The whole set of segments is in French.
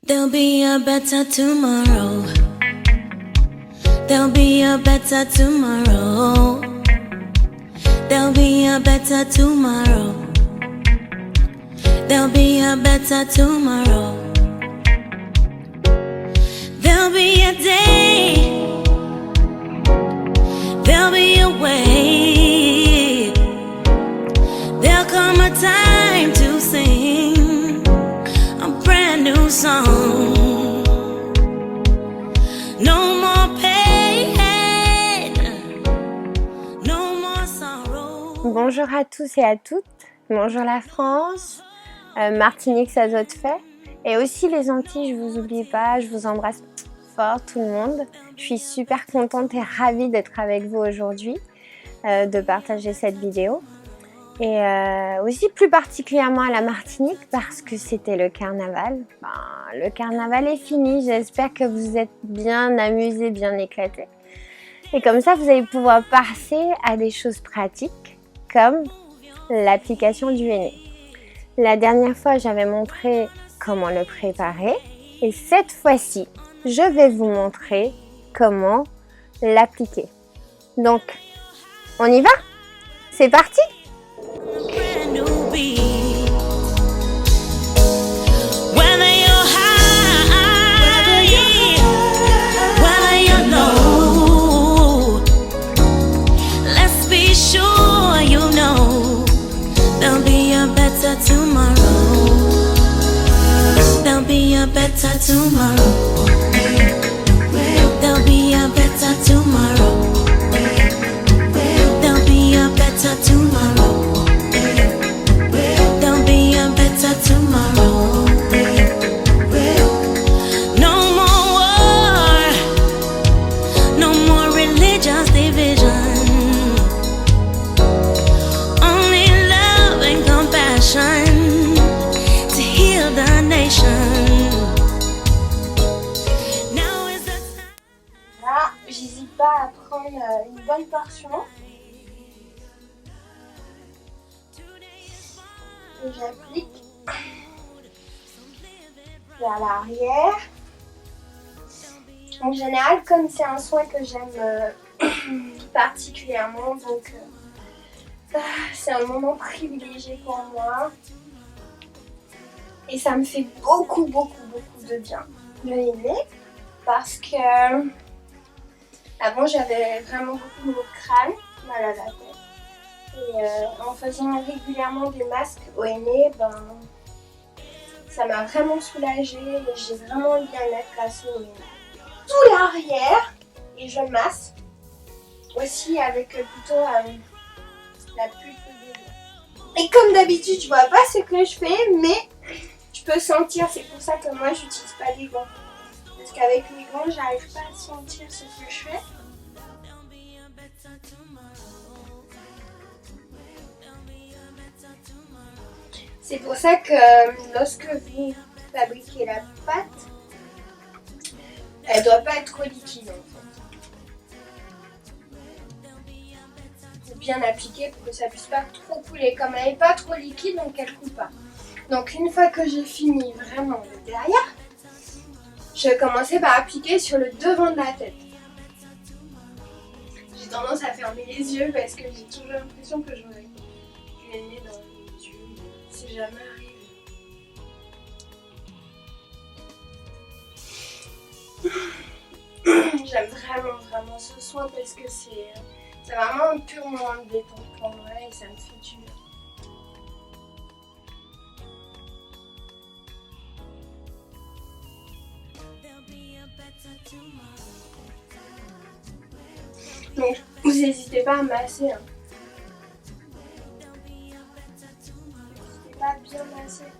There'll be a better tomorrow. There'll be a better tomorrow. There'll be a better tomorrow. There'll be a better tomorrow. There'll be a day. There'll be a way. There'll come a time to sing a brand new song. No more pain, no more sorrow. Bonjour à tous et à toutes. Bonjour la France, Martinique, ça doit être fait. Et aussi les Antilles, je vous oublie pas, je vous embrasse fort tout le monde. Je suis super contente et ravie d'être avec vous aujourd'hui, de partager cette vidéo. Et aussi plus particulièrement à la Martinique parce que c'était le carnaval. Le carnaval est fini, j'espère que vous êtes bien amusés, bien éclatés. Et comme ça, vous allez pouvoir passer à des choses pratiques comme l'application du henné. La dernière fois, j'avais montré comment le préparer et cette fois-ci, je vais vous montrer comment l'appliquer. Donc, on y va? C'est parti! Brand new beat. Whether you're high, whether you're low, let's be sure you know there'll be a better tomorrow. There'll be a better tomorrow. There'll be a better tomorrow. There'll be a better tomorrow. There'll be a better tomorrow. No more war, no more religious division. Only love and compassion to heal the nation. Now is the time. Là, j'hésite pas à prendre une bonne portion. Et j'applique vers l'arrière. En général, comme c'est un soin que j'aime particulièrement, donc c'est un moment privilégié pour moi. Et ça me fait beaucoup de bien, le henné, parce que avant j'avais vraiment beaucoup mal au crâne, mal à la tête. Et en faisant régulièrement des masques au henné, ça m'a vraiment soulagée et j'ai vraiment eu bien-être grâce au henné. Tout l'arrière et je masse aussi avec plutôt la pulpe de doigt. Et comme d'habitude, je vois pas ce que je fais, mais je peux sentir. C'est pour ça que moi, j'utilise pas des gants. Parce qu'avec les gants, j'arrive pas à sentir ce que je fais. C'est pour ça que lorsque vous fabriquez la pâte, elle doit pas être trop liquide en fait. Il faut bien appliquer pour que ça puisse pas trop couler. Comme elle n'est pas trop liquide, donc elle coule pas. Donc une fois que j'ai fini vraiment le derrière, je vais commencer par appliquer sur le devant de la tête. J'ai tendance à fermer les yeux parce que j'ai toujours l'impression que j'aurai du henné dans les yeux. C'est jamais arrivé. J'aime vraiment ce soin parce que c'est vraiment un pur moment de détente pour moi et ça me fait du bien. Donc, vous n'hésitez pas à masser. Hein. N'hésitez pas à bien masser.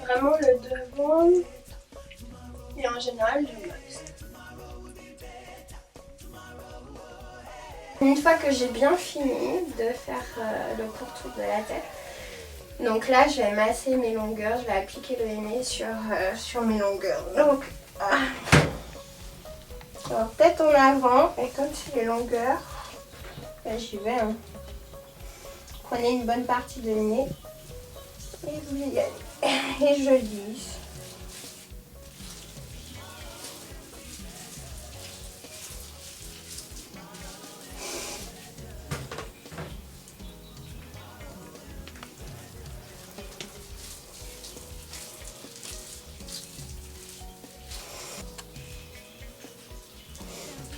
Vraiment le devant et en général je masse. Une fois que j'ai bien fini de faire le pourtour de la tête, donc là je vais masser mes longueurs, je vais appliquer le henné sur mes longueurs. Donc Alors peut-être en avant, et comme c'est les longueurs, là j'y vais. Hein. Prenez une bonne partie de nez et vous y allez. Et je lisse.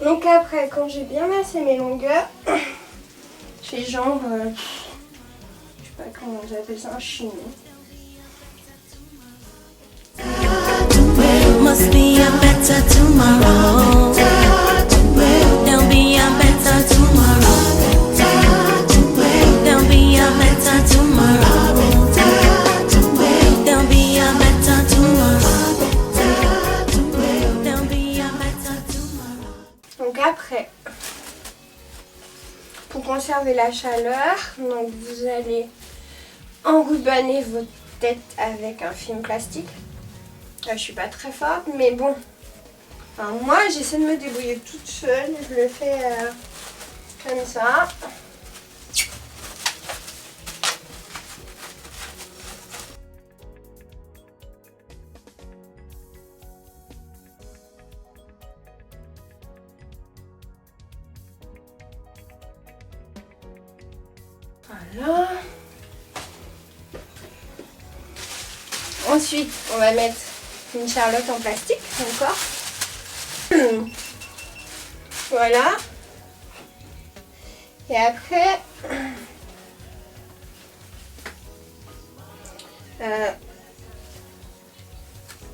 Donc après, quand j'ai bien massé mes longueurs, je fais genre, je sais pas comment j'appelle ça, un chignon. Must be a better tomorrow. There'll be a better tomorrow. There'll be a better tomorrow. There'll be a better tomorrow. There'll be a better tomorrow. Donc après, pour conserver la chaleur, donc vous allez enrubanner votre tête avec un film plastique. Là, je suis pas très forte, mais bon. Enfin, moi, j'essaie de me débrouiller toute seule. Je le fais comme ça. Voilà. Ensuite, on va mettre une charlotte en plastique encore. Voilà. Et après,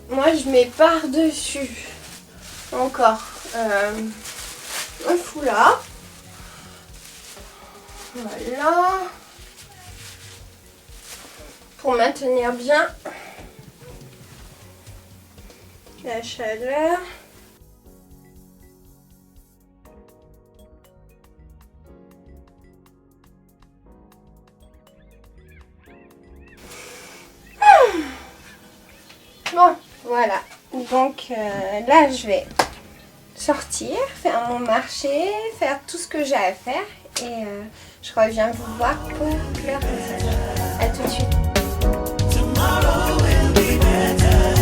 moi je mets par-dessus encore un foulard. Voilà. Pour maintenir bien la chaleur. Bon, voilà. Donc là, je vais sortir, faire mon marché, faire tout ce que j'ai à faire. Et je reviens vous voir pour le passage. A tout de suite. Tomorrow will be better.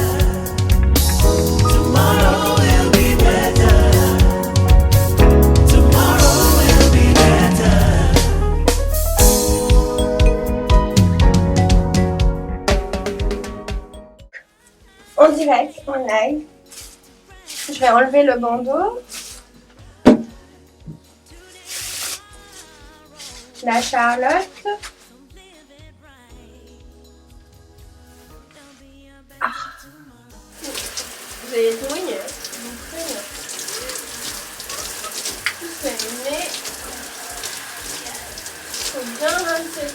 Tomorrow will be better. Tomorrow will be better. En direct, en live. Je vais enlever le bandeau. La Charlotte. Ah. Vous allez être mouillé. Tout terminé. Faut bien rincer.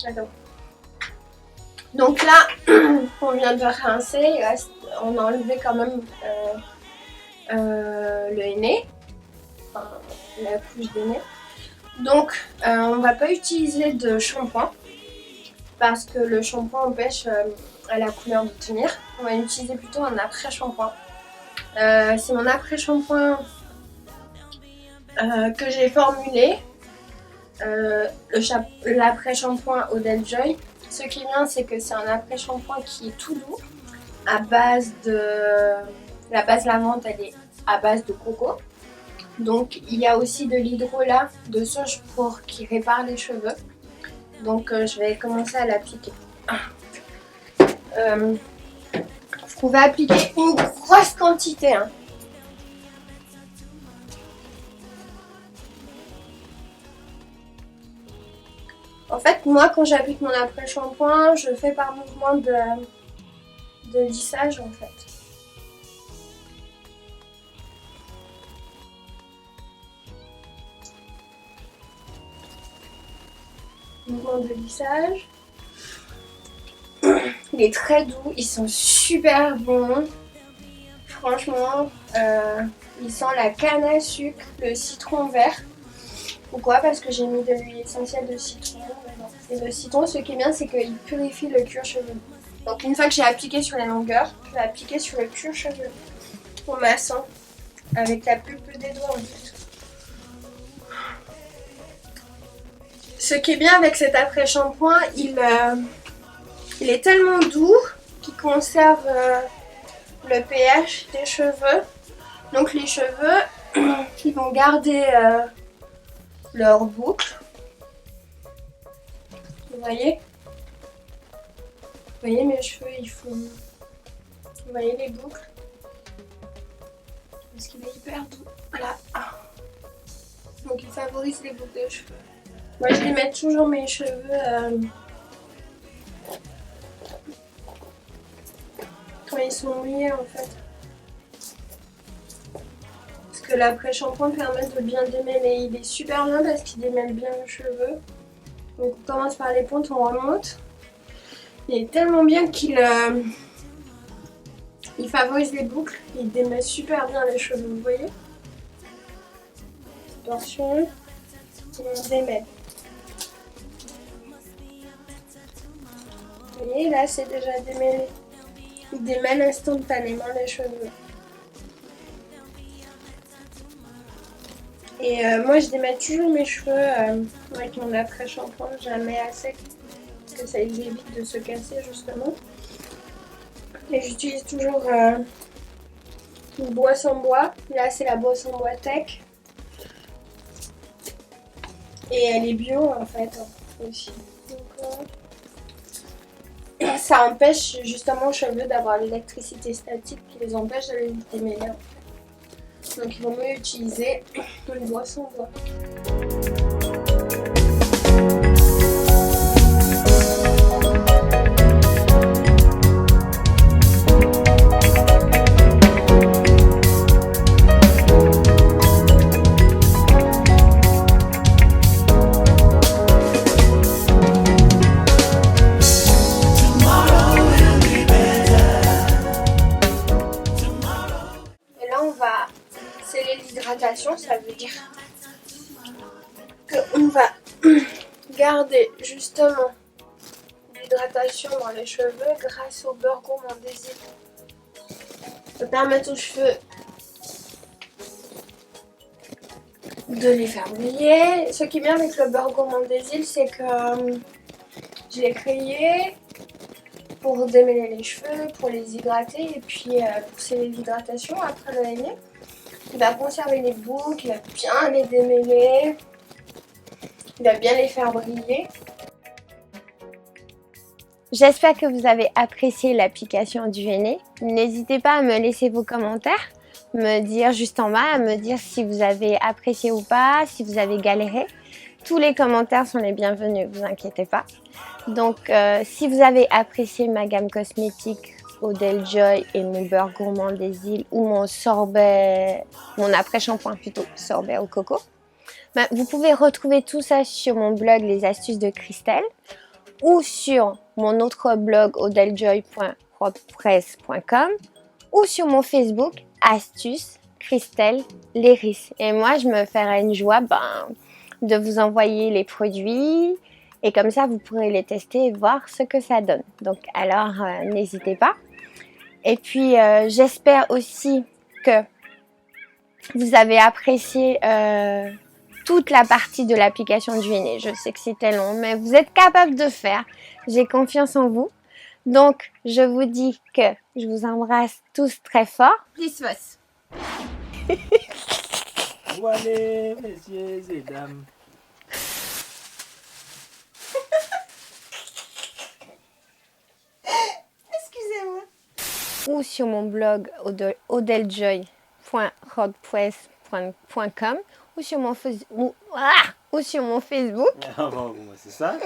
Attends. Donc là, on vient de rincer, il reste, on a enlevé quand même le nez, enfin, la couche de nez. Donc on va pas utiliser de shampoing parce que le shampoing empêche à la couleur de tenir. On va utiliser plutôt un après-shampoing. C'est mon après-shampoing que j'ai formulé. L'après-shampoing Odell Joy. Ce qui est bien, c'est que c'est un après-shampoing qui est tout doux, à base de... La base lavande, elle est à base de coco. Donc il y a aussi de l'hydrolat de soja pour qui répare les cheveux. Donc je vais commencer à l'appliquer. On va appliquer une grosse quantité. Hein. En fait, moi, quand j'applique mon après-shampoing, je fais par mouvement de lissage, en fait. Mouvement de lissage. Il est très doux, ils sont super bons. Franchement, il sent la canne à sucre, le citron vert. Pourquoi? Parce que j'ai mis de l'huile essentielle de citron. Et le citron, ce qui est bien, c'est qu'il purifie le cuir chevelu. Donc une fois que j'ai appliqué sur la longueur, je vais appliquer sur le cuir chevelu en massant avec la pulpe des doigts en fait. Ce qui est bien avec cet après-shampoing, il est tellement doux qu'il conserve le pH des cheveux. Donc les cheveux, ils vont garder leur boucle. Vous voyez mes cheveux, ils font... Vous voyez les boucles? Parce qu'il est hyper doux. Voilà. Donc il favorise les boucles de cheveux. Moi je les mets toujours mes cheveux quand ils sont mouillés en fait. Parce que l'après-shampoing permet de bien démêler. Il est super bien parce qu'il démêle bien les cheveux. Donc on commence par les pointes, on remonte. Il est tellement bien qu'il il favorise les boucles. Il démêle super bien les cheveux, vous voyez? Attention, on démêle. Vous voyez, là c'est déjà démêlé. Il démêle instantanément les cheveux. Et moi je démêle toujours mes cheveux avec mon après-shampoing, jamais à sec. Parce que ça les évite de se casser justement. Et j'utilise toujours une brosse en bois. Là c'est la brosse en bois tech. Et elle est bio en fait aussi. Donc, ça empêche justement aux cheveux d'avoir l'électricité statique qui les empêche de les démêler en fait. Donc il vaut mieux utiliser une brosse en bois. Ça veut dire qu'on va garder justement l'hydratation dans les cheveux grâce au beurre gourmand des îles. Ça va permettre aux cheveux de les faire briller. Ce qui est bien avec le beurre gourmand des îles, c'est que je l'ai créé pour démêler les cheveux, pour les hydrater et puis pour sceller l'hydratation après le laver. Il va conserver les boucles, il va bien les démêler, il va bien les faire briller. J'espère que vous avez apprécié l'application du Henné. N'hésitez pas à me laisser vos commentaires, me dire juste en bas, à me dire si vous avez apprécié ou pas, si vous avez galéré. Tous les commentaires sont les bienvenus, vous inquiétez pas. Donc si vous avez apprécié ma gamme cosmétique Odell Joy et mon beurre gourmand des îles ou mon sorbet, mon après-shampoing plutôt, sorbet au coco. Ben, vous pouvez retrouver tout ça sur mon blog Les Astuces de Christelle ou sur mon autre blog odelljoy.wordpress.com ou sur mon Facebook Astuces Christelle Léris. Et moi, je me ferai une joie de vous envoyer les produits et comme ça, vous pourrez les tester et voir ce que ça donne. Donc, alors, n'hésitez pas. Et puis, j'espère aussi que vous avez apprécié toute la partie de l'application du Henné. Je sais que c'était long, mais vous êtes capable de faire. J'ai confiance en vous. Donc, je vous dis que je vous embrasse tous très fort. Peace was. Allez, messieurs et dames. Excusez-moi. Ou sur mon blog odelljoy.wordpress.com ou sur mon Facebook. Ah bon, c'est ça.